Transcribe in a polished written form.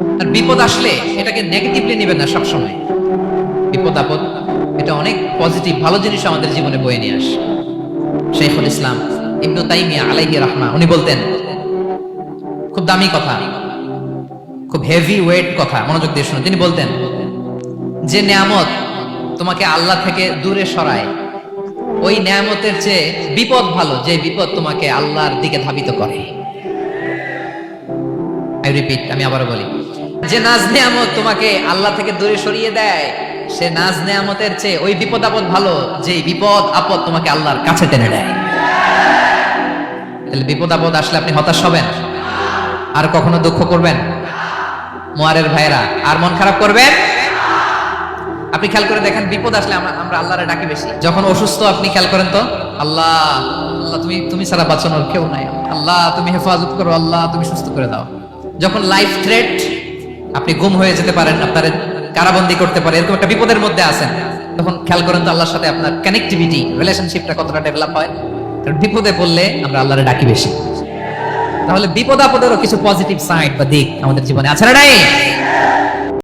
আর বিপদ আসলে এটাকে নেগেটিভলি নেবেন না সবসময়। বিপদ আপদ এটা অনেক পজিটিভ ভালো জিনিস আমাদের জীবনে বয়ে নিয়ে আসে। শাইখুল ইসলাম ইবনু তাইমিয়া আলাইহি রাহমা উনি বলতেন, খুব দামি কথা, খুব হেভি ওয়েট কথা, মনোযোগ দিয়ে শুনুন। তিনি বলতেন, যে নিয়ামত তোমাকে আল্লাহ থেকে দূরে সরায়, ওই নিয়ামতের চেয়ে বিপদ ভালো, যে বিপদ তোমাকে আল্লাহর দিকে ধাবিত করে। আই রিপিট, আমি আবারও বলি, যে নাজ নিয়ামত তোমাকে আল্লাহ থেকে দূরে সরিয়ে দেয়, সে নাজ নিয়ামতের চেয়ে ওই বিপদ আপদ ভালো, যে বিপদ আপদ তোমাকে আল্লাহর কাছে টেনে দেয়। তাহলে বিপদ আপদ আসলে আপনি হতাশ হবেন? আর কখনো দুঃখ করবেন? মোয়ারের ভাইরা, আর মন খারাপ করবেন? আপনি খেয়াল করে দেখেন, বিপদ আসলে আমরা আল্লাহরে ডাকি বেশি। যখন অসুস্থ আপনি খেয়াল করেন তো, আল্লাহ আল্লাহ তুমি ছাড়া বাঁচানোর কেউ নাই, আল্লাহ তুমি হেফাজত করো, আল্লাহ তুমি সুস্থ করে দাও। যখন লাইফ থ্রেট, আপনি গুম হয়ে যেতে পারেন, আপনার কারাবন্দি করতে পারে, এরকম একটা বিপদের মধ্যে আছেন, তখন খেয়াল করেন তো আল্লাহর সাথে আপনার কানেক্টিভিটি, রিলেশনশিপটা কতটা ডেভেলপ হয়। কারণ বিপদে পড়লে আমরা আল্লাহরে ডাকি বেশি। তাহলে বিপদ আপদেরও কিছু পজিটিভ সাইড বা দিক আমাদের জীবনে আছে না নাই?